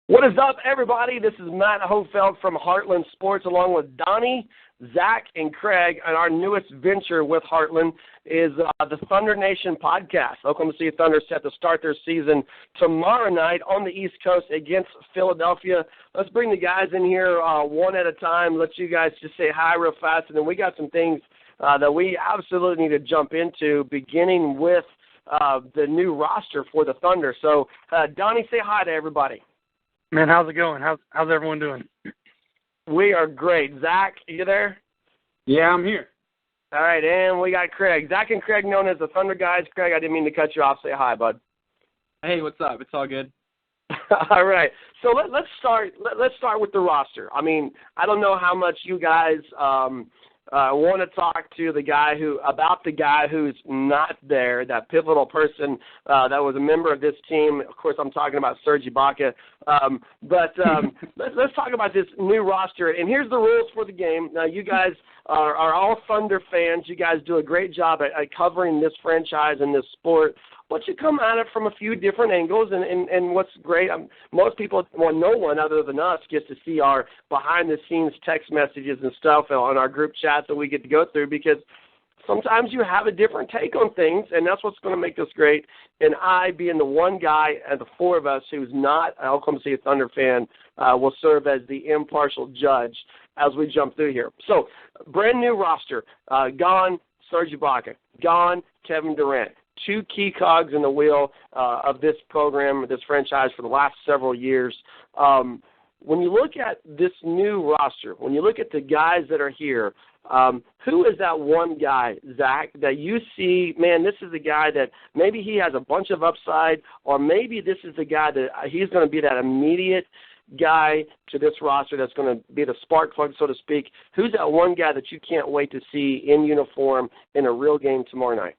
What is up, everybody? This is Matt Hofeld from Heartland Sports, along with Donnie, Zach, and Craig. And our newest venture with Heartland is the Thunder Nation podcast. Oklahoma City Thunder set to start their season tomorrow night on the East Coast against Philadelphia. Let's bring the guys in here one at a time. Let you guys just say hi real fast, and then we got some things that we absolutely need to jump into, beginning with the new roster for the Thunder. So, Donnie, say hi to everybody. Man, how's it going? How's everyone doing? We are great. Zach, you there? Yeah, I'm here. All right, and we got Craig. Zach and Craig, known as the Thunder guys. Craig, I didn't mean to cut you off. Say hi, bud. Hey, what's up? It's all good. All right. So let's start. Let's start with the roster. I mean, I don't know how much you guys want to talk to the guy who's not there, that pivotal person that was a member of this team. Of course, I'm talking about Serge Ibaka. Let's talk about this new roster. And here's the rules for the game. Now, you guys are all Thunder fans. You guys do a great job at covering this franchise and this sport. But you come at it from a few different angles, and what's great, most people, well, no one other than us gets to see our behind-the-scenes text messages and stuff on our group chats that we get to go through, because sometimes you have a different take on things, and that's what's going to make this great. And I, being the one guy and the four of us who's not an Oklahoma City Thunder fan, will serve as the impartial judge as we jump through here. So, brand new roster. Gone, Serge Ibaka. Gone, Kevin Durant. Two key cogs in the wheel of this program, this franchise for the last several years. When you look at this new roster, when you look at the guys that are here, who is that one guy, Zach, that you see, man, this is the guy that maybe he has a bunch of upside, or maybe this is the guy that he's going to be that immediate guy to this roster that's going to be the spark plug, so to speak. Who's that one guy that you can't wait to see in uniform in a real game tomorrow night?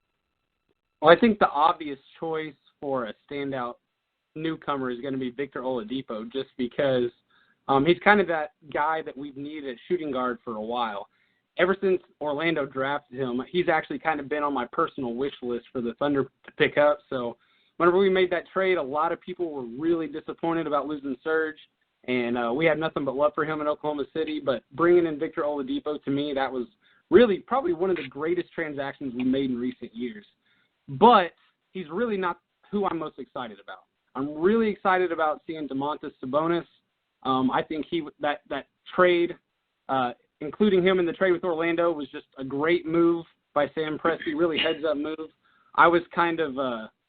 Well, I think the obvious choice for a standout newcomer is going to be Victor Oladipo, just because he's kind of that guy that we've needed at shooting guard for a while. Ever since Orlando drafted him, he's actually kind of been on my personal wish list for the Thunder to pick up. So whenever we made that trade, a lot of people were really disappointed about losing Serge, and we had nothing but love for him in Oklahoma City. But bringing in Victor Oladipo, to me, that was really probably one of the greatest transactions we made in recent years. But he's really not who I'm most excited about. I'm really excited about seeing Domantas Sabonis. I think that trade, including him in the trade with Orlando, was just a great move by Sam Presti, really heads-up move. I was kind of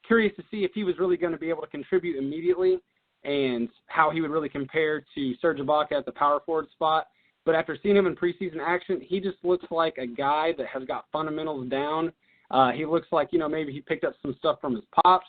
curious to see if he was really going to be able to contribute immediately and how he would really compare to Serge Ibaka at the power forward spot. But after seeing him in preseason action, he just looks like a guy that has got fundamentals down. He looks like, maybe he picked up some stuff from his pops,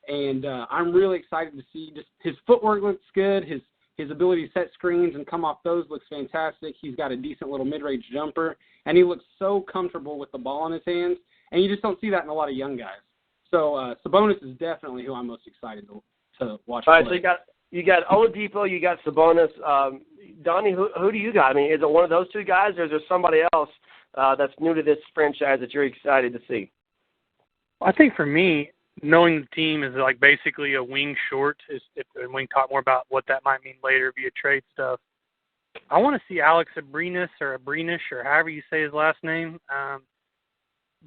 and I'm really excited to see just his footwork looks good. His ability to set screens and come off those looks fantastic. He's got a decent little mid-range jumper, and he looks so comfortable with the ball in his hands, and you just don't see that in a lot of young guys. So Sabonis is definitely who I'm most excited to watch play. All right, so you got Oladipo, you got Sabonis. Donnie, who do you got? I mean, is it one of those two guys, or is there somebody else that's new to this franchise that you're excited to see? I think for me, knowing the team is like basically a wing short, and we can talk more about what that might mean later via trade stuff. I want to see Alex Abrines or however you say his last name.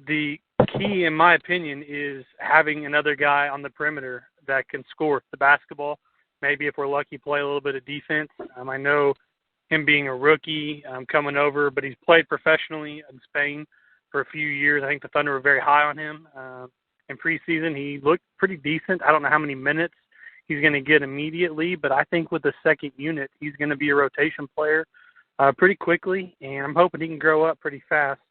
The key, in my opinion, is having another guy on the perimeter that can score the basketball. Maybe if we're lucky, play a little bit of defense. I know him being a rookie, coming over, but he's played professionally in Spain for a few years. I think the Thunder were very high on him. In preseason, he looked pretty decent. I don't know how many minutes he's going to get immediately, but I think with the second unit, he's going to be a rotation player pretty quickly, and I'm hoping he can grow up pretty fast,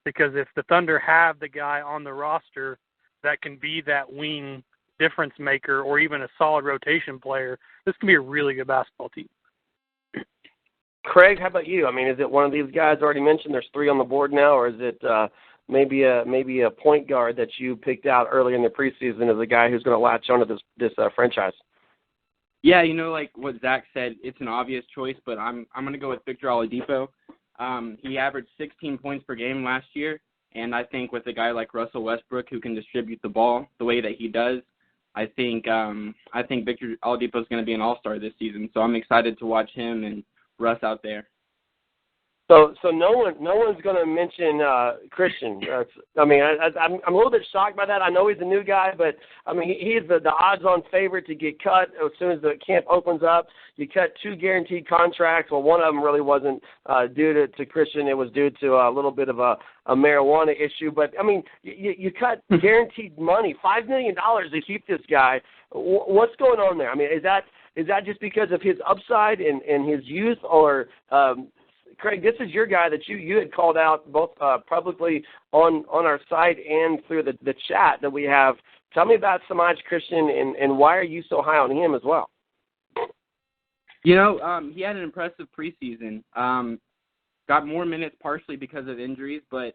because if the Thunder have the guy on the roster that can be that wing difference maker or even a solid rotation player, this can be a really good basketball team. Craig, how about you? I mean, is it one of these guys already mentioned? There's three on the board now, or is it maybe a point guard that you picked out early in the preseason as a guy who's going to latch onto this franchise? Yeah, like what Zach said, it's an obvious choice, but I'm going to go with Victor Oladipo. He averaged 16 points per game last year, and I think with a guy like Russell Westbrook who can distribute the ball the way that he does, I think Victor Oladipo is going to be an all-star this season, so I'm excited to watch him and Russ out there. So no one's going to mention Christian. I'm a little bit shocked by that. I know he's a new guy, but I mean he's the odds-on favorite to get cut as soon as the camp opens up. You cut 2 guaranteed contracts. Well, one of them really wasn't due to Christian. It was due to a little bit of a marijuana issue. But I mean, you cut guaranteed money, $5 million to keep this guy. What's going on there? I mean, is that just because of his upside and his youth, or Craig, this is your guy that you had called out both publicly on our site and through the chat that we have. Tell me about Samaj Christian and why are you so high on him as well? You know, he had an impressive preseason. Got more minutes partially because of injuries, but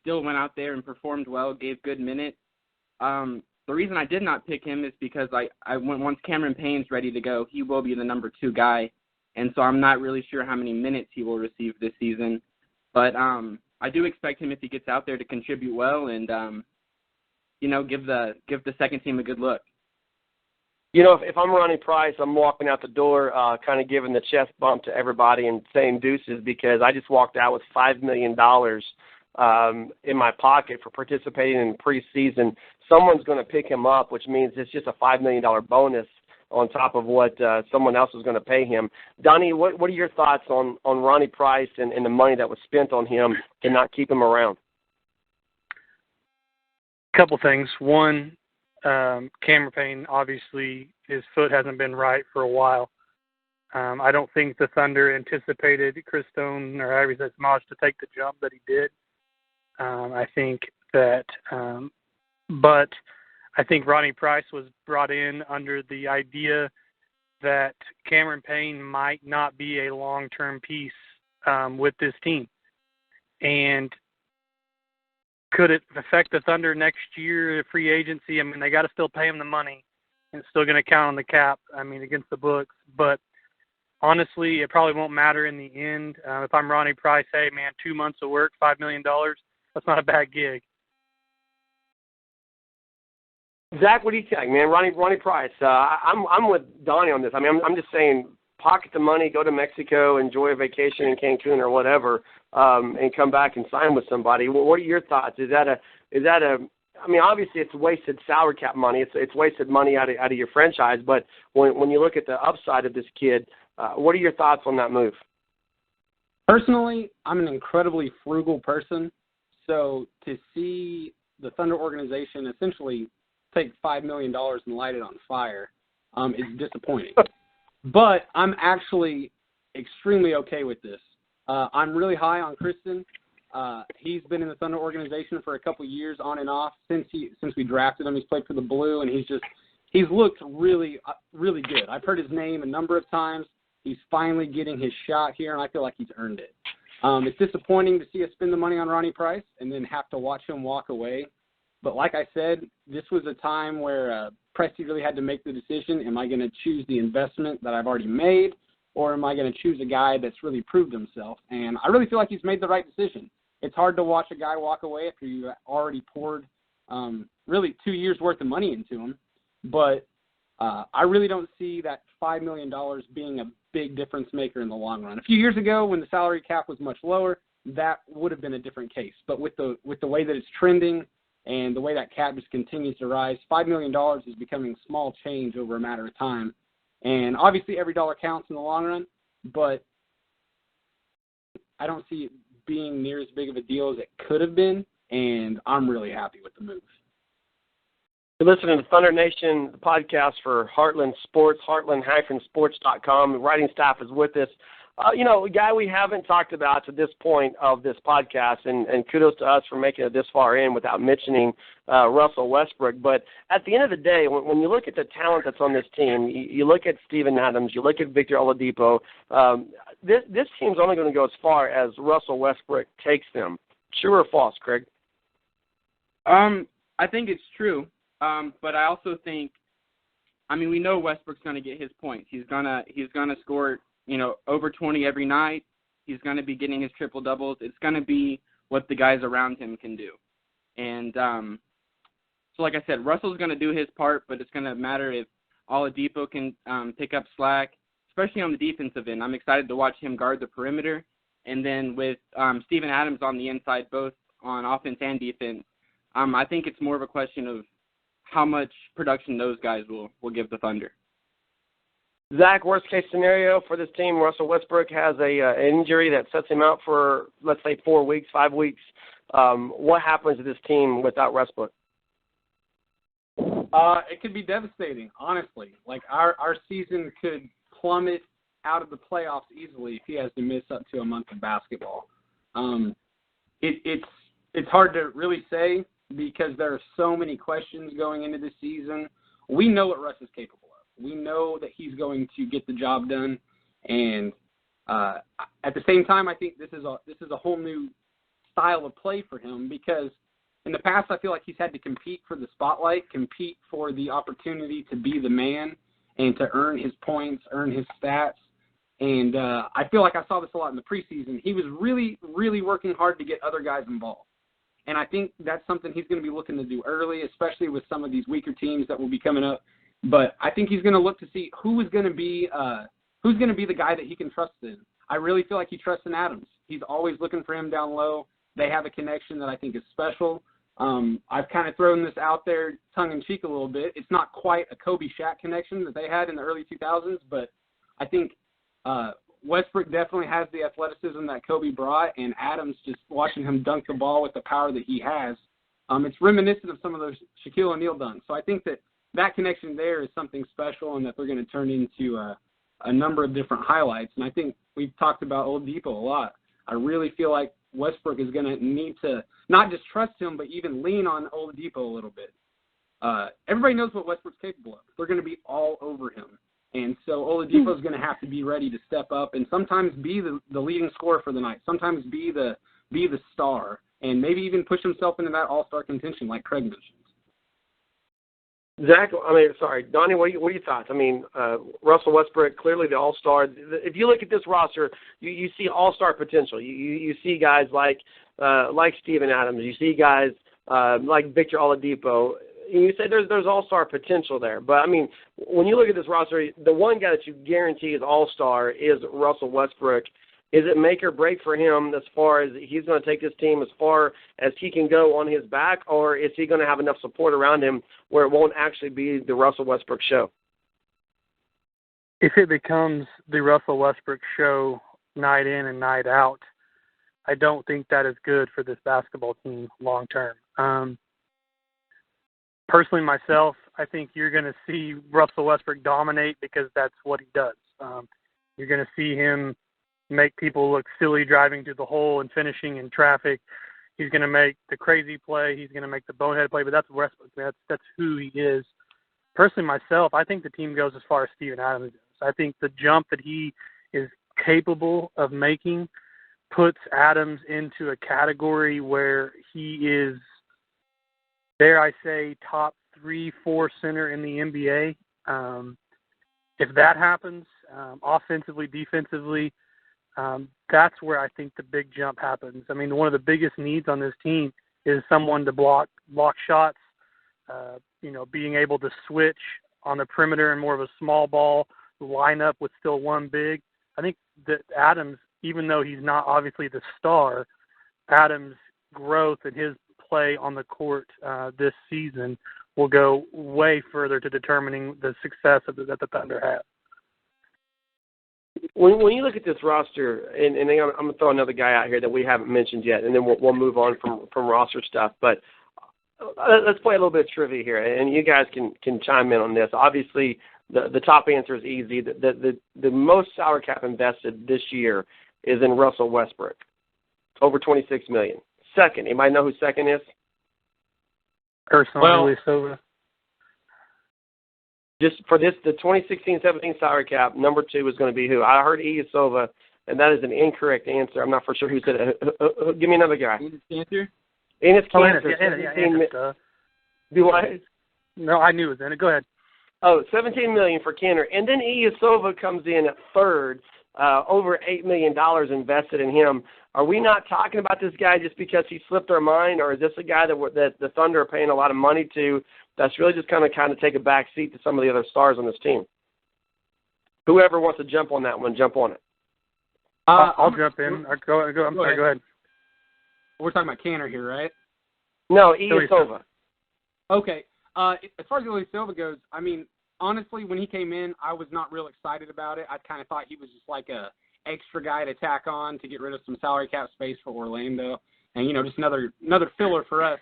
still went out there and performed well, gave good minutes. The reason I did not pick him is because once Cameron Payne's ready to go, he will be the number 2 guy. And so I'm not really sure how many minutes he will receive this season. But I do expect him, if he gets out there, to contribute well and, give the second team a good look. You know, if I'm Ronnie Price, I'm walking out the door kind of giving the chest bump to everybody and saying deuces, because I just walked out with $5 million in my pocket for participating in preseason. Someone's going to pick him up, which means it's just a $5 million bonus on top of what someone else is going to pay him. Donnie, what are your thoughts on Ronnie Price and the money that was spent on him to not keep him around? A couple things. One, Cameron Payne, obviously his foot hasn't been right for a while. I don't think the Thunder anticipated Chris Stone or Harry Samaj to take the jump that he did. I think that, but I think Ronnie Price was brought in under the idea that Cameron Payne might not be a long-term piece with this team. And could it affect the Thunder next year, free agency? I mean, they got to still pay him the money. And it's still going to count on the cap, against the books. But honestly, it probably won't matter in the end. If I'm Ronnie Price, hey, man, 2 months of work, $5 million, that's not a bad gig. Zach, what do you think, man? Ronnie Price. I'm with Donnie on this. I mean, I'm just saying, pocket the money, go to Mexico, enjoy a vacation in Cancun or whatever, and come back and sign with somebody. What are your thoughts? Is that a? I mean, obviously it's wasted salary cap money. It's wasted money out of your franchise. But when you look at the upside of this kid, what are your thoughts on that move? Personally, I'm an incredibly frugal person, so to see the Thunder organization essentially take $5 million and light it on fire is disappointing. But I'm actually extremely okay with this. I'm really high on Kristen. He's been in the Thunder organization for a couple of years on and off since we drafted him. He's played for the Blue, and he's looked really, really good. I've heard his name a number of times. He's finally getting his shot here, and I feel like he's earned it. It's disappointing to see us spend the money on Ronnie Price and then have to watch him walk away. But like I said, this was a time where Presti really had to make the decision, am I going to choose the investment that I've already made, or am I going to choose a guy that's really proved himself? And I really feel like he's made the right decision. It's hard to watch a guy walk away after you already poured really 2 years' worth of money into him. But I really don't see that $5 million being a big difference maker in the long run. A few years ago, when the salary cap was much lower, that would have been a different case. But with the way that it's trending, and the way that cap just continues to rise, $5 million is becoming small change over a matter of time. And obviously every dollar counts in the long run, but I don't see it being near as big of a deal as it could have been, and I'm really happy with the move. You're listening to Thunder Nation, the podcast for Heartland Sports, heartland-sports.com. The writing staff is with us. A guy we haven't talked about to this point of this podcast, and kudos to us for making it this far in without mentioning Russell Westbrook. But at the end of the day, when you look at the talent that's on this team, you look at Steven Adams, you look at Victor Oladipo, this team's only going to go as far as Russell Westbrook takes them. True or false, Craig? I think it's true, but I also think, we know Westbrook's going to get his points. He's gonna score over 20 every night. He's going to be getting his triple-doubles. It's going to be what the guys around him can do. And So like I said, Russell's going to do his part, but it's going to matter if Oladipo can pick up slack, especially on the defensive end. I'm excited to watch him guard the perimeter. And then with Steven Adams on the inside, both on offense and defense, I think it's more of a question of how much production those guys will give the Thunder. Zach, worst case scenario for this team, Russell Westbrook has an injury that sets him out for, let's say, 4 weeks, 5 weeks. What happens to this team without Westbrook? It could be devastating, honestly. Like, our season could plummet out of the playoffs easily if he has to miss up to a month of basketball. It's hard to really say because there are so many questions going into this season. We know what Russ is capable of. We know that he's going to get the job done, and at the same time, I think this is a whole new style of play for him because in the past, I feel like he's had to compete for the spotlight, compete for the opportunity to be the man and to earn his points, earn his stats. And I feel like I saw this a lot in the preseason. He was really, really working hard to get other guys involved. And I think that's something he's going to be looking to do early, especially with some of these weaker teams that will be coming up. But I think he's going to look to see who's going to be the guy that he can trust in. I really feel like he trusts in Adams. He's always looking for him down low. They have a connection that I think is special. I've kind of thrown this out there tongue-in-cheek a little bit. It's not quite a Kobe-Shaq connection that they had in the early 2000s, but I think Westbrook definitely has the athleticism that Kobe brought, and Adams, just watching him dunk the ball with the power that he has, it's reminiscent of some of those Shaquille O'Neal dunks. So I think that connection there is something special and that they're going to turn into a number of different highlights. And I think we've talked about Oladipo a lot. I really feel like Westbrook is going to need to not just trust him, but even lean on Oladipo a little bit. Everybody knows what Westbrook's capable of. They're going to be all over him. And so Oladipo is going to have to be ready to step up and sometimes be the leading scorer for the night, sometimes be the star, and maybe even push himself into that all-star contention like Craig mentioned. Zach, Donnie, what are your thoughts? Russell Westbrook, clearly the all-star. If you look at this roster, you see all-star potential. You see guys like Steven Adams. You see guys like Victor Oladipo. And you say there's all-star potential there. But, when you look at this roster, the one guy that you guarantee is all-star is Russell Westbrook. Is it make or break for him as far as he's going to take this team as far as he can go on his back, or is he going to have enough support around him where it won't actually be the Russell Westbrook show? If it becomes the Russell Westbrook show night in and night out, I don't think that is good for this basketball team long term. Personally, myself, I think you're going to see Russell Westbrook dominate because that's what he does. You're going to see him make people look silly driving through the hole and finishing in traffic. He's going to make the crazy play. He's going to make the bonehead play, but that's Westbrook. That's who he is. Personally, myself, I think the team goes as far as Steven Adams goes. I think the jump that he is capable of making puts Adams into a category where he is, dare I say, top 3-4 center in the NBA. If that happens, offensively, defensively, that's where I think the big jump happens. One of the biggest needs on this team is someone to block shots, being able to switch on the perimeter and more of a small ball lineup with still one big. I think that Adams, even though he's not obviously the star, Adams' growth and his play on the court this season will go way further to determining the success that the Thunder have. When you look at this roster, and I'm going to throw another guy out here that we haven't mentioned yet, and then we'll move on from roster stuff. But let's play a little bit of trivia here, and you guys can chime in on this. Obviously, the top answer is easy. The most salary cap invested this year is in Russell Westbrook, over $26 million. Second, anybody know who second is? Personally, Silva. Just for the 2016-17 salary cap, number 2 is going to be who? I heard Ilyasova, and that is an incorrect answer. I'm not for sure who said it. Give me another guy. Enes Kanter? Enes Kanter. Do I? No, I knew it was in it. Go ahead. Oh, $17 million for Kanter. And then Ilyasova comes in at third. over $8 million invested in him. Are we not talking about this guy just because he slipped our mind, or is this a guy that the Thunder are paying a lot of money to that's really just kind of take a back seat to some of the other stars on this team? Whoever wants to jump on that one, jump on it. I'll jump in. Go ahead. We're talking about Canner here, right? No, Ilyasova. Okay. As far as Ilyasova goes, I mean, honestly, when he came in, I was not real excited about it. I kind of thought he was just like a extra guy to tack on to get rid of some salary cap space for Orlando, and just another filler for us.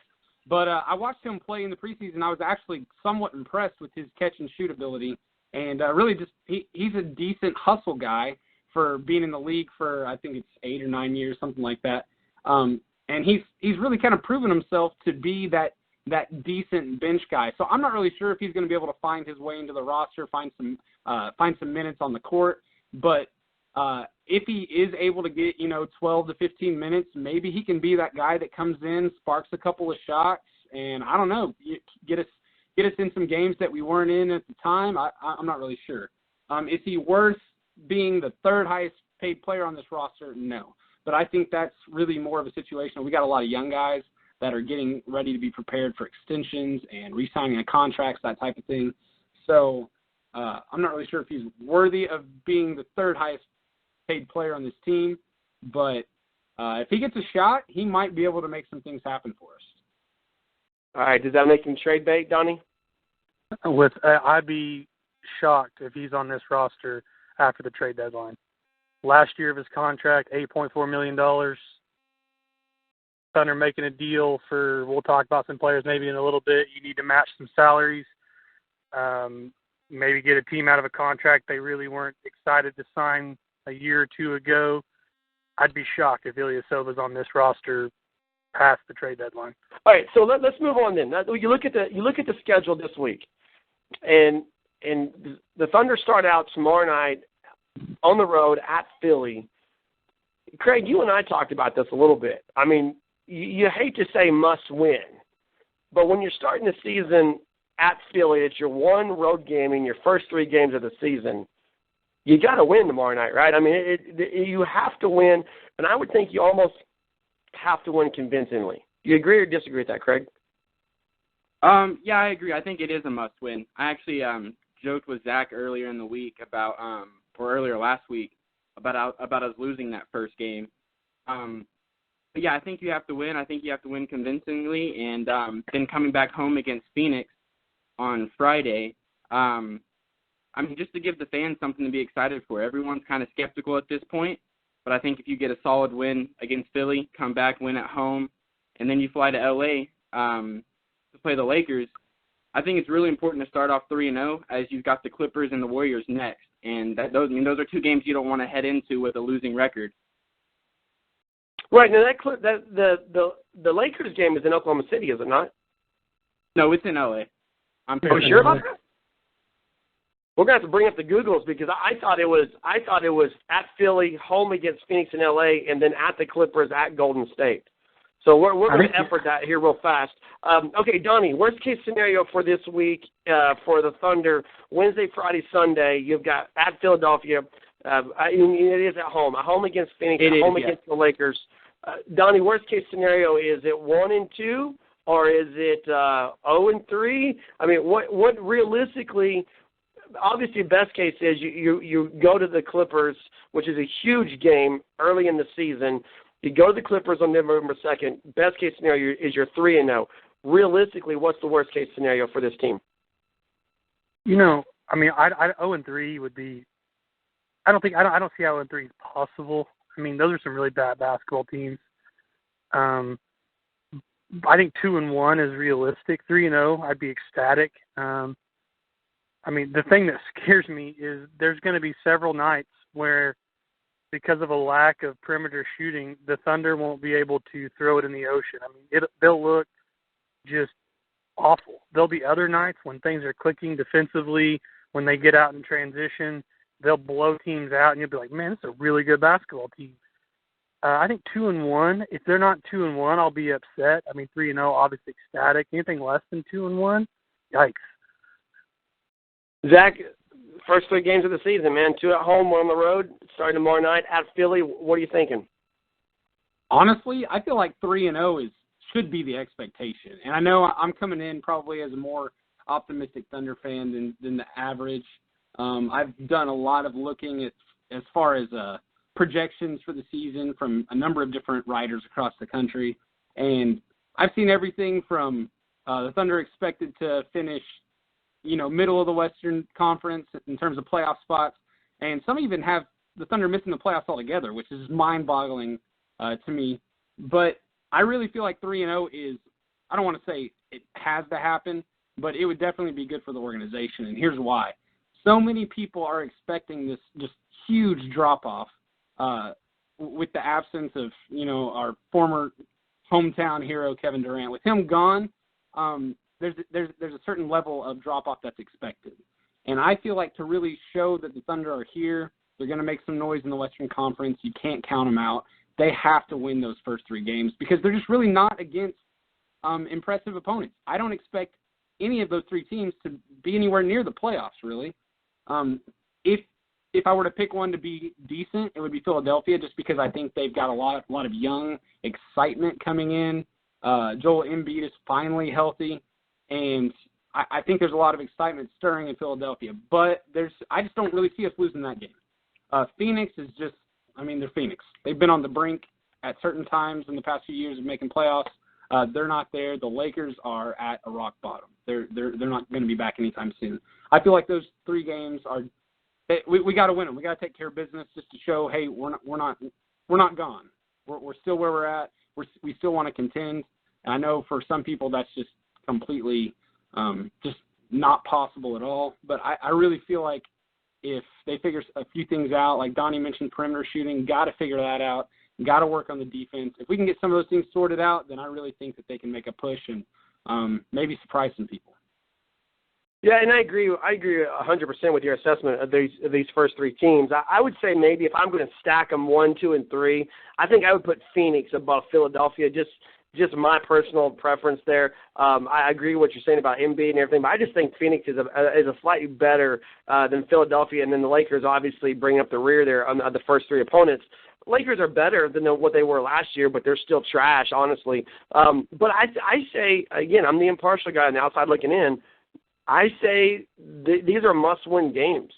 But I watched him play in the preseason. I was actually somewhat impressed with his catch and shoot ability, and really just he's a decent hustle guy for being in the league for I think it's 8 or 9 years, something like that. And he's really kind of proven himself to be that decent bench guy. So I'm not really sure if he's going to be able to find his way into the roster, find some minutes on the court. But if he is able to get 12 to 15 minutes, maybe he can be that guy that comes in, sparks a couple of shots, and I don't know, get us in some games that we weren't in at the time. I'm not really sure. Is he worth being the third highest paid player on this roster? No. But I think that's really more of a situation. We got a lot of young guys that are getting ready to be prepared for extensions and re-signing contracts, that type of thing. So I'm not really sure if he's worthy of being the third highest paid player on this team. But if he gets a shot, he might be able to make some things happen for us. All right. Does that make him trade bait, Donnie? I'd be shocked if he's on this roster after the trade deadline. Last year of his contract, $8.4 million. Thunder making a deal we'll talk about some players maybe in a little bit. You need to match some salaries. Maybe get a team out of a contract they really weren't excited to sign a year or two ago. I'd be shocked if Ilyasova's on this roster past the trade deadline. All right, so let's move on then. You look at the schedule this week, and the Thunder start out tomorrow night on the road at Philly. Craig, you and I talked about this a little bit. I mean, you hate to say must win, but when you're starting the season at Philly, it's your one road game in your first 3 games of the season. You got to win tomorrow night, right? I mean, you have to win, and I would think you almost have to win convincingly. You agree or disagree with that, Craig? Yeah, I agree. I think it is a must-win. I actually joked with Zach earlier in the week or earlier last week about us losing that first game. But yeah, I think you have to win. I think you have to win convincingly, and then coming back home against Phoenix on Friday. I mean, just to give the fans something to be excited for. Everyone's kind of skeptical at this point, but I think if you get a solid win against Philly, come back, win at home, and then you fly to L.A. To play the Lakers, I think it's really important to start off 3-0 as you've got the Clippers and the Warriors next. And those are 2 games you don't want to head into with a losing record. Right. Now the Lakers game is in Oklahoma City, is it not? No, it's in L.A. Are you sure about that? We're gonna have to bring up the Googles because I thought it was at Philly, home against Phoenix and L.A., and then at the Clippers at Golden State. So we're going to effort that here real fast. Okay, Donnie, worst case scenario for this week for the Thunder, Wednesday, Friday, Sunday, you've got at Philadelphia. It is at home against Phoenix, against the Lakers. Donnie, worst case scenario, is it 1-2 or is it 0-3? I mean, what realistically? Obviously, best case is you go to the Clippers, which is a huge game early in the season. You go to the Clippers on November 2nd. Best case scenario is you're 3-0. Realistically, what's the worst case scenario for this team? I mean, 0-3 would be. I don't see how 0-3 is possible. I mean, those are some really bad basketball teams. I think 2-1 is realistic. 3-0, I'd be ecstatic. I mean, the thing that scares me is there's going to be several nights where, because of a lack of perimeter shooting, the Thunder won't be able to throw it in the ocean. I mean, they'll look just awful. There'll be other nights when things are clicking defensively, when they get out in transition, they'll blow teams out, and you'll be like, man, this is a really good basketball team. I think 2-1, if they're not 2-1, I'll be upset. I mean, 3-0, obviously ecstatic. Anything less than 2-1, yikes. Zach, first 3 games of the season, man. 2 at home, 1 on the road, starting tomorrow night at Philly. What are you thinking? Honestly, I feel like 3-0 should be the expectation. And I know I'm coming in probably as a more optimistic Thunder fan than the average. I've done a lot of looking at as far as projections for the season from a number of different writers across the country. And I've seen everything from the Thunder expected to finish, middle of the Western Conference in terms of playoff spots. And some even have the Thunder missing the playoffs altogether, which is mind-boggling to me. But I really feel like 3-0 is, I don't want to say it has to happen, but it would definitely be good for the organization. And here's why. So many people are expecting this just huge drop-off with the absence of, our former hometown hero, Kevin Durant. With him gone, there's a certain level of drop-off that's expected. And I feel like to really show that the Thunder are here, they're going to make some noise in the Western Conference. You can't count them out. They have to win those first 3 games because they're just really not against impressive opponents. I don't expect any of those 3 teams to be anywhere near the playoffs, really. If I were to pick one to be decent, it would be Philadelphia, just because I think they've got a lot of young excitement coming in. Joel Embiid is finally healthy, and I think there's a lot of excitement stirring in Philadelphia. But I just don't really see us losing that game. Phoenix is just, they're Phoenix. They've been on the brink at certain times in the past few years of making playoffs. They're not there. The Lakers are at a rock bottom. They're not going to be back anytime soon. I feel like those 3 games are. We got to win them. We got to take care of business just to show, hey, we're not gone. We're still where we're at. We still want to contend. And I know for some people that's just completely just not possible at all. But I really feel like if they figure a few things out, like Donnie mentioned, perimeter shooting, got to figure that out. Got to work on the defense. If we can get some of those things sorted out, then I really think that they can make a push and maybe surprise some people. Yeah, and I agree 100% with your assessment of these first 3 teams. I would say maybe if I'm going to stack them 1, 2, and 3, I think I would put Phoenix above Philadelphia. Just my personal preference there. I agree with what you're saying about Embiid and everything, but I just think Phoenix is a slightly better than Philadelphia, and then the Lakers obviously bring up the rear there on the first 3 opponents. Lakers are better than what they were last year, but they're still trash, honestly. But I say, again, I'm the impartial guy on the outside looking in. I say these are must-win games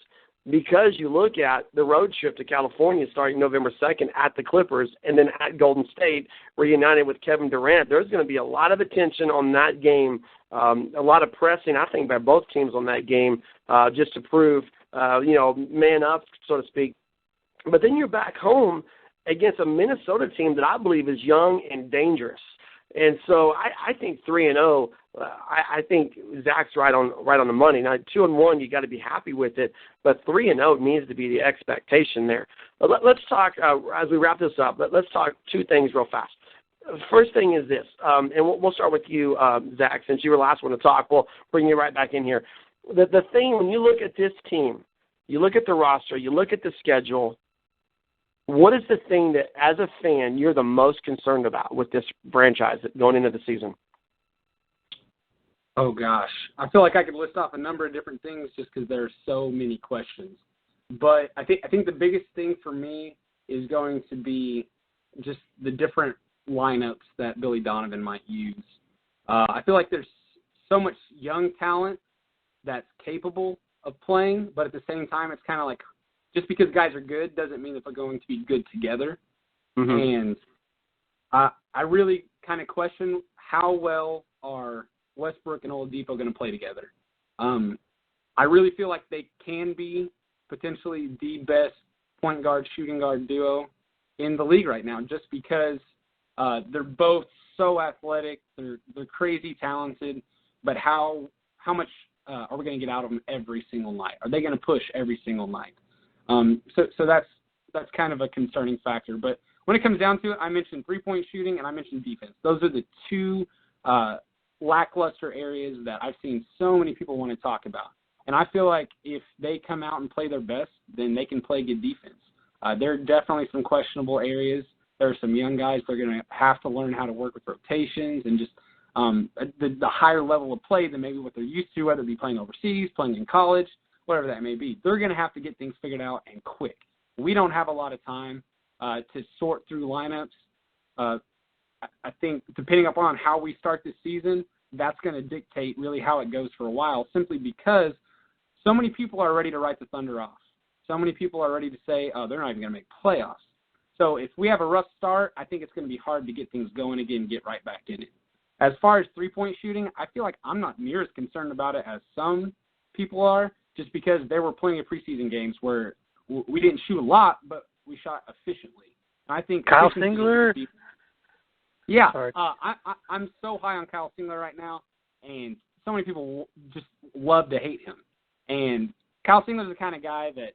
because you look at the road trip to California starting November 2nd at the Clippers and then at Golden State, reunited with Kevin Durant. There's going to be a lot of attention on that game, a lot of pressing, I think, by both teams on that game just to prove, man up, so to speak. But then you're back home against a Minnesota team that I believe is young and dangerous. And so I think 3-0. I think Zach's right on the money. Now 2-1, you got to be happy with it, but 3-0 needs to be the expectation there. But let's talk as we wrap this up. Let's talk 2 things real fast. First thing is this, and we'll start with you, Zach, since you were the last one to talk. We'll bring you right back in here. The thing when you look at this team, you look at the roster, you look at the schedule. What is the thing that, as a fan, you're the most concerned about with this franchise going into the season? Oh, gosh. I feel like I could list off a number of different things just because there are so many questions. But I think the biggest thing for me is going to be just the different lineups that Billy Donovan might use. I feel like there's so much young talent that's capable of playing, but at the same time, it's kind of like, just because guys are good doesn't mean that they're going to be good together. Mm-hmm. And I really kind of question how well are Westbrook and Oladipo going to play together. I really feel like they can be potentially the best point guard, shooting guard duo in the league right now just because they're both so athletic. They're crazy talented, but how much are we going to get out of them every single night? Are they going to push every single night? So that's kind of a concerning factor. But when it comes down to it, I mentioned three-point shooting and I mentioned defense. Those are the 2 lackluster areas that I've seen so many people want to talk about. And I feel like if they come out and play their best, then they can play good defense. There are definitely some questionable areas. There are some young guys that are going to have to learn how to work with rotations and just the higher level of play than maybe what they're used to, whether it be playing overseas, playing in college. whatever that may be. They're going to have to get things figured out and quick. We don't have a lot of time to sort through lineups. I think depending upon how we start this season, that's going to dictate really how it goes for a while, simply because so many people are ready to write the Thunder off. So many people are ready to say, oh, they're not even going to make playoffs. So if we have a rough start, I think it's going to be hard to get things going again and get right back in it. As far as three-point shooting, I feel like I'm not near as concerned about it as some people are, just because there were plenty of preseason games where we didn't shoot a lot, but we shot efficiently. I think Kyle Singler? Yeah, I'm so high on Kyle Singler right now, and so many people just love to hate him. And Kyle Singler's the kind of guy that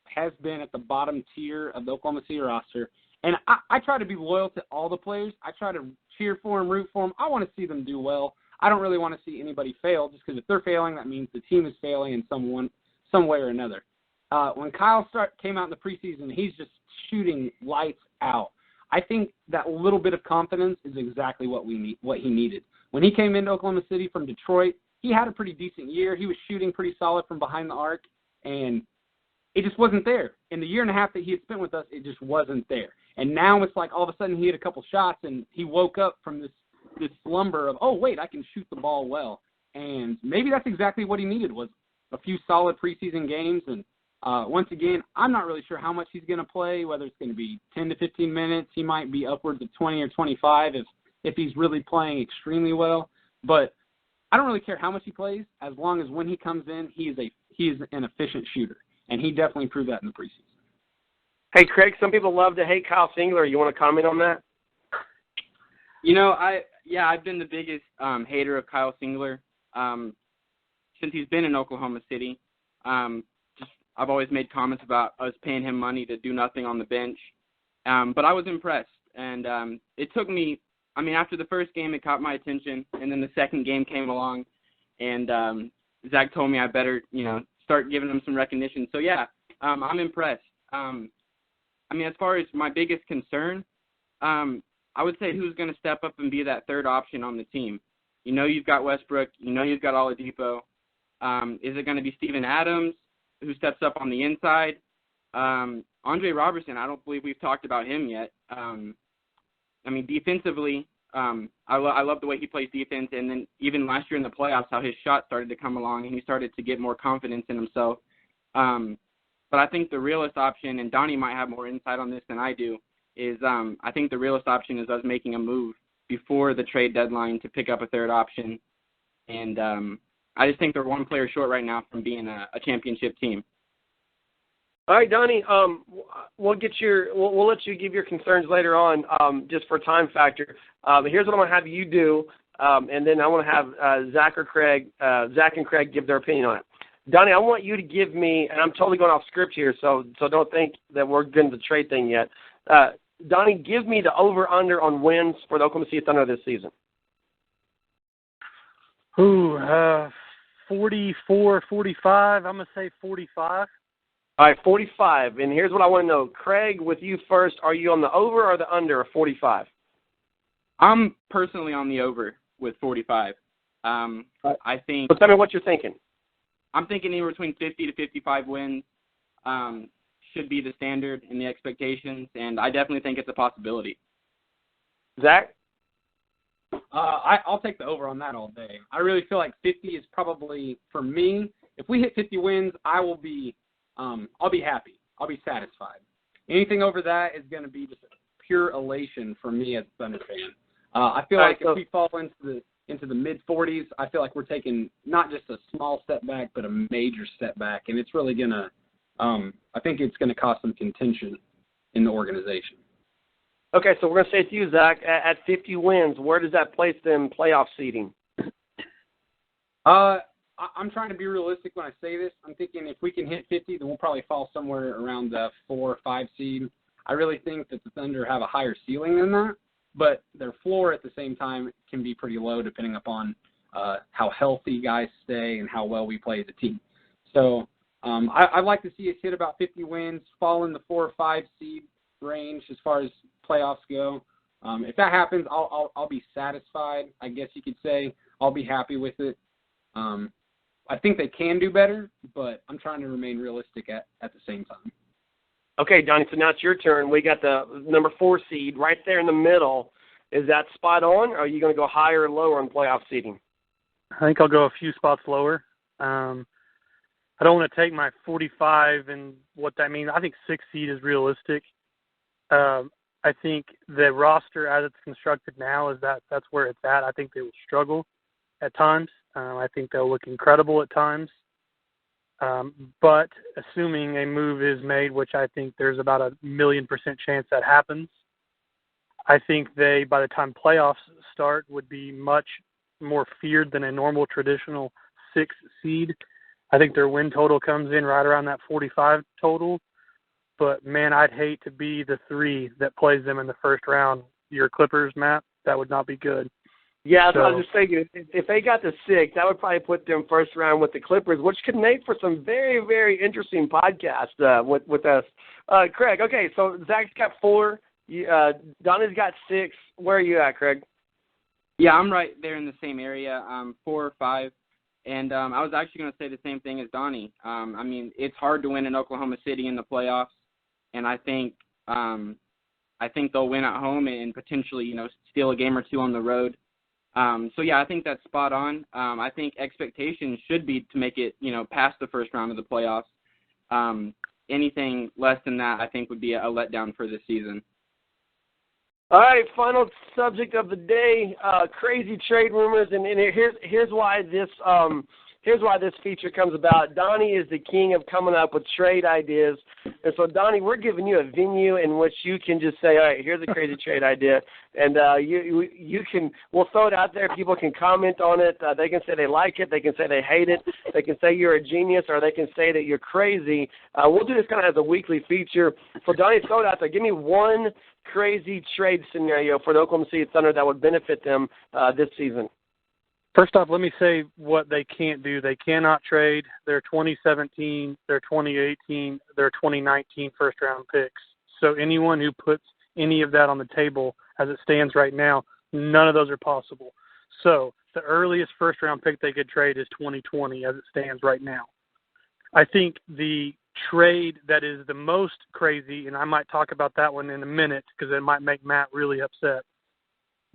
has been at the bottom tier of the Oklahoma City roster. And I try to be loyal to all the players. I try to cheer for them, root for them. I want to see them do well. I don't really want to see anybody fail, just because if they're failing, that means the team is failing in some way or another. When Kyle came out in the preseason, he's just shooting lights out. I think that little bit of confidence is exactly what he needed. When he came into Oklahoma City from Detroit, he had a pretty decent year. He was shooting pretty solid from behind the arc, and it just wasn't there. In the year and a half that he had spent with us, it just wasn't there. And now it's like all of a sudden he had a couple shots, and he woke up from this slumber of, oh, wait, I can shoot the ball well. And maybe that's exactly what he needed, was a few solid preseason games. And once again, I'm not really sure how much he's going to play, whether it's going to be 10 to 15 minutes. He might be upwards of 20 or 25 if he's really playing extremely well. But I don't really care how much he plays, as long as when he comes in, he is an efficient shooter. And he definitely proved that in the preseason. Hey, Craig, some people love to hate Kyle Singler. You want to comment on that? I've been the biggest hater of Kyle Singler since he's been in Oklahoma City. I've always made comments about us paying him money to do nothing on the bench. But I was impressed. And it took me, after the first game, it caught my attention. And then the second game came along. And Zach told me I better, start giving him some recognition. So, yeah, I'm impressed. As far as my biggest concern, I would say who's going to step up and be that third option on the team. You've got Westbrook. You've got Oladipo. Is it going to be Steven Adams, who steps up on the inside? Andre Robertson, I don't believe we've talked about him yet. Defensively, I love the way he plays defense. And then even last year in the playoffs, how his shot started to come along and he started to get more confidence in himself. But I think the realest option, and Donnie might have more insight on this than I do, is I think the realest option is us making a move before the trade deadline to pick up a third option. And I just think they're one player short right now from being a championship team. All right, Donnie, we'll let you give your concerns later on, just for time factor. Here's what I'm going to have you do, and then I want to have Zach and Craig give their opinion on it. Donnie, I want you to give me, and I'm totally going off script here, so don't think that we're getting the trade thing yet. Donnie, give me the over-under on wins for the Oklahoma City Thunder this season. 44, 45. I'm going to say 45. All right, 45. And here's what I want to know. Craig, with you first, are you on the over or the under of 45? I'm personally on the over with 45. I think. But tell me what you're thinking. I'm thinking anywhere between 50 to 55 wins should be the standard and the expectations, and I definitely think it's a possibility. Zach? I'll take the over on that all day. I really feel like 50 is probably, for me, if we hit 50 wins, I'll be happy. I'll be satisfied. Anything over that is going to be just pure elation for me as a Thunder fan. I feel like if we fall into the mid-40s, I feel like we're taking not just a small step back, but a major step back, and it's really going to I think it's going to cause some contention in the organization. Okay, so we're going to say it to you, Zach, at 50 wins, where does that place them playoff seeding? I'm trying to be realistic when I say this. I'm thinking if we can hit 50, then we'll probably fall somewhere around the 4 or 5 seed. I really think that the Thunder have a higher ceiling than that, but their floor at the same time can be pretty low depending upon how healthy guys stay and how well we play as a team. So I'd like to see us hit about 50 wins, fall in the 4 or 5 seed range as far as playoffs go. If that happens, I'll be satisfied, I guess you could say. I'll be happy with it. I think they can do better, but I'm trying to remain realistic at the same time. Okay, Donnie, so now it's your turn. We got the number 4 seed right there in the middle. Is that spot on, or are you going to go higher or lower on playoff seeding? I think I'll go a few spots lower. I don't want to take my 45 and what that means. I think 6 seed is realistic. I think the roster as it's constructed now is that's where it's at. I think they will struggle at times. I think they'll look incredible at times. But assuming a move is made, which I think there's about a 1,000,000% chance that happens, I think they, by the time playoffs start, would be much more feared than a normal traditional 6 seed. I think their win total comes in right around that 45 total. But, man, I'd hate to be the 3 that plays them in the first round. Your Clippers, Matt, that would not be good. Yeah, so I was just thinking, if they got to 6, that would probably put them first round with the Clippers, which could make for some very, very interesting podcasts with us. Craig, okay, so Zach's got 4. Donnie's got 6. Where are you at, Craig? Yeah, I'm right there in the same area, 4 or 5. And I was actually going to say the same thing as Donnie. I mean, it's hard to win in Oklahoma City in the playoffs, and I think they'll win at home and potentially, steal a game or 2 on the road. So, yeah, I think that's spot on. I think expectations should be to make it, past the first round of the playoffs. Anything less than that, I think, would be a letdown for this season. All right, final subject of the day: crazy trade rumors, and here's why this feature comes about. Donnie is the king of coming up with trade ideas, and so Donnie, we're giving you a venue in which you can just say, all right, here's a crazy trade idea, and we'll throw it out there. People can comment on it. They can say they like it. They can say they hate it. They can say you're a genius, or they can say that you're crazy. We'll do this kind of as a weekly feature. So Donnie, throw it out there. Give me one crazy trade scenario for the Oklahoma City Thunder that would benefit them this season. First off, let me say what they can't do. They cannot trade their 2017, their 2018, their 2019 first-round picks. So anyone who puts any of that on the table as it stands right now, none of those are possible. So the earliest first-round pick they could trade is 2020 as it stands right now. I think the trade that is the most crazy, and I might talk about that one in a minute because it might make Matt really upset,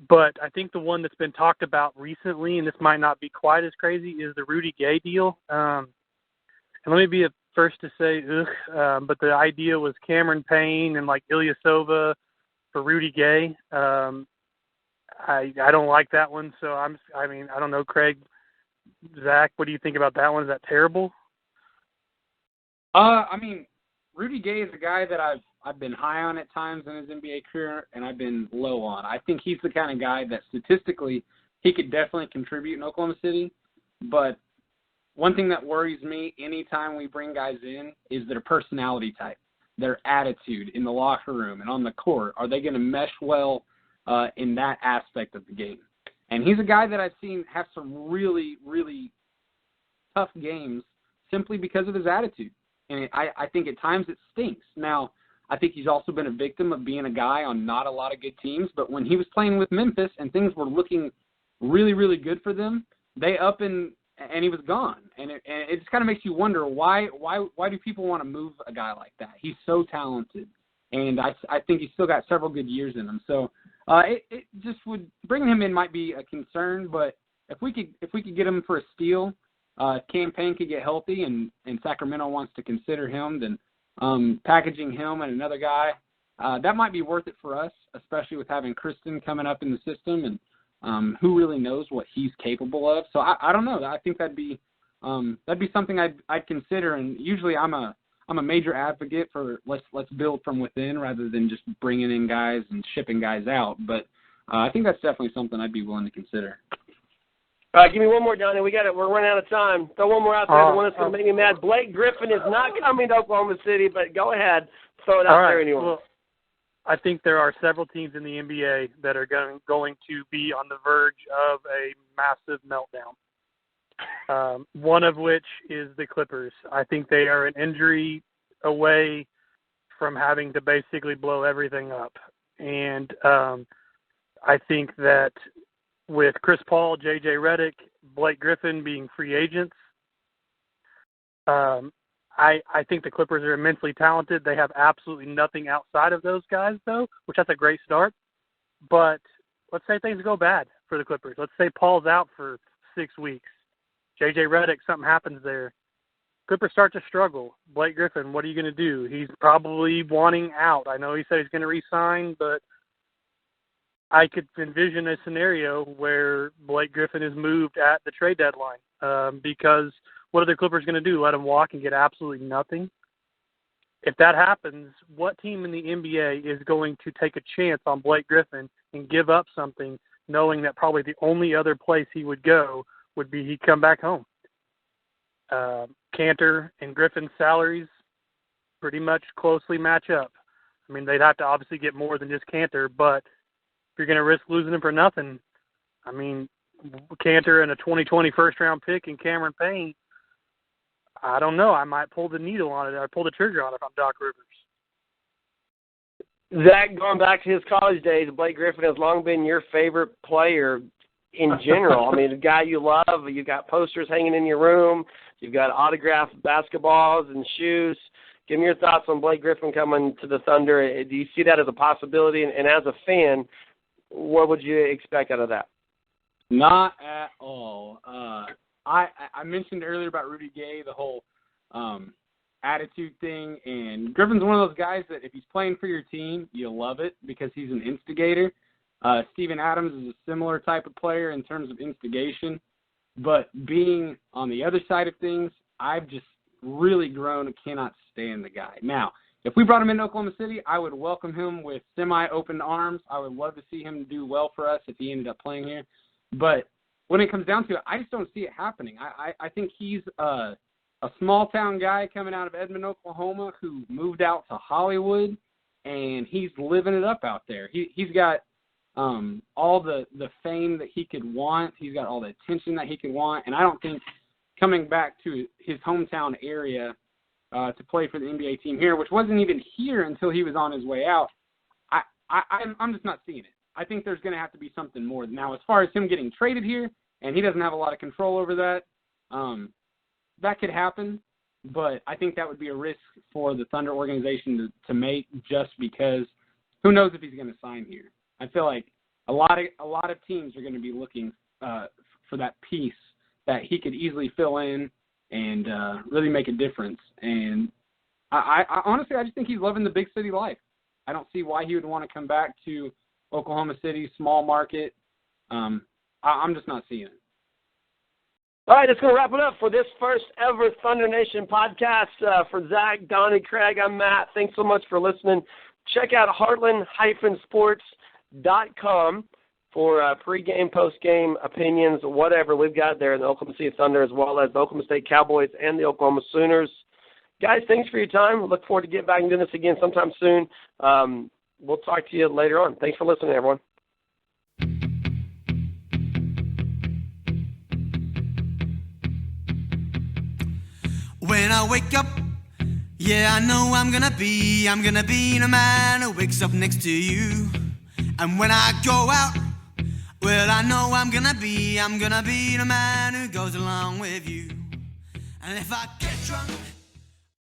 but I think the one that's been talked about recently, and this might not be quite as crazy, is the Rudy Gay deal. And let me be the first to say, but the idea was Cameron Payne and like Ilyasova for Rudy Gay. I don't like that one, so I don't know, Craig, Zach, what do you think about that one? Is that terrible? Rudy Gay is a guy that I've been high on at times in his NBA career, and I've been low on. I think he's the kind of guy that statistically he could definitely contribute in Oklahoma City, but one thing that worries me anytime we bring guys in is their personality type, their attitude in the locker room and on the court. Are they going to mesh well in that aspect of the game? And he's a guy that I've seen have some really, really tough games simply because of his attitude. And I think at times it stinks. Now, I think he's also been a victim of being a guy on not a lot of good teams, but when he was playing with Memphis and things were looking really, really good for them, they up and he was gone. And it just kind of makes you wonder why do people want to move a guy like that? He's so talented, and I think he's still got several good years in him. So it just would bringing him in might be a concern, but if we could get him for a steal, Cam Payne could get healthy, and Sacramento wants to consider him, then packaging him and another guy, that might be worth it for us, especially with having Kristen coming up in the system, and who really knows what he's capable of. So I don't know. I think that'd be something I'd consider. And usually I'm a major advocate for let's build from within rather than just bringing in guys and shipping guys out. But I think that's definitely something I'd be willing to consider. All right, give me one more, Donnie. We're running out of time. Throw one more out there. The one that's going to make me mad. Blake Griffin is not coming to Oklahoma City, but go ahead. Throw it out there anyway. Well, I think there are several teams in the NBA that are going to be on the verge of a massive meltdown. One of which is the Clippers. I think they are an injury away from having to basically blow everything up. And I think that with Chris Paul, J.J. Redick, Blake Griffin being free agents, I think the Clippers are immensely talented. They have absolutely nothing outside of those guys, though, which that's a great start. But let's say things go bad for the Clippers. Let's say Paul's out for 6 weeks. J.J. Redick, something happens there. Clippers start to struggle. Blake Griffin, what are you going to do? He's probably wanting out. I know he said he's going to re-sign, but I could envision a scenario where Blake Griffin is moved at the trade deadline because what are the Clippers going to do, let him walk and get absolutely nothing? If that happens, what team in the NBA is going to take a chance on Blake Griffin and give up something knowing that probably the only other place he would go would be he'd come back home? Cantor and Griffin's salaries pretty much closely match up. I mean, they'd have to obviously get more than just Cantor, but if you're going to risk losing him for nothing, I mean, Cantor and a 2020 first-round pick and Cameron Payne, I don't know. I might pull the needle on it. I pull the trigger on it if I'm Doc Rivers. Zach, going back to his college days, Blake Griffin has long been your favorite player in general. I mean, the guy you love. You've got posters hanging in your room. You've got autographed basketballs and shoes. Give me your thoughts on Blake Griffin coming to the Thunder. Do you see that as a possibility? And as a fan, what would you expect out of that? Not at all. I mentioned earlier about Rudy Gay, the whole attitude thing, and Griffin's one of those guys that if he's playing for your team, you'll love it because he's an instigator. Steven Adams is a similar type of player in terms of instigation, but being on the other side of things, I've just really grown and cannot stand the guy. Now, if we brought him into Oklahoma City, I would welcome him with semi-open arms. I would love to see him do well for us if he ended up playing here. But when it comes down to it, I just don't see it happening. I think he's a small-town guy coming out of Edmond, Oklahoma, who moved out to Hollywood, and he's living it up out there. He's got all the fame that he could want. He's got all the attention that he could want, and I don't think coming back to his hometown area to play for the NBA team here, which wasn't even here until he was on his way out, I'm just not seeing it. I think there's going to have to be something more. Now, as far as him getting traded here, and he doesn't have a lot of control over that, that could happen, but I think that would be a risk for the Thunder organization to make just because who knows if he's going to sign here. I feel like a lot of teams are going to be looking for that piece that he could easily fill in and really make a difference. And I honestly, I just think he's loving the big city life. I don't see why he would want to come back to Oklahoma City, small market. I'm just not seeing it. All right, that's going to wrap it up for this first ever Thunder Nation podcast. For Zach, Donnie, Craig, I'm Matt. Thanks so much for listening. Check out heartland-sports.com for pregame, postgame opinions, whatever we've got there in the Oklahoma City Thunder, as well as the Oklahoma State Cowboys and the Oklahoma Sooners. Guys, thanks for your time. Look forward to getting back and doing this again sometime soon. We'll talk to you later on. Thanks for listening, everyone. When I wake up, yeah, I know I'm gonna be the man who wakes up next to you. And when I go out, well, I know I'm gonna be the man who goes along with you. And if I get drunk,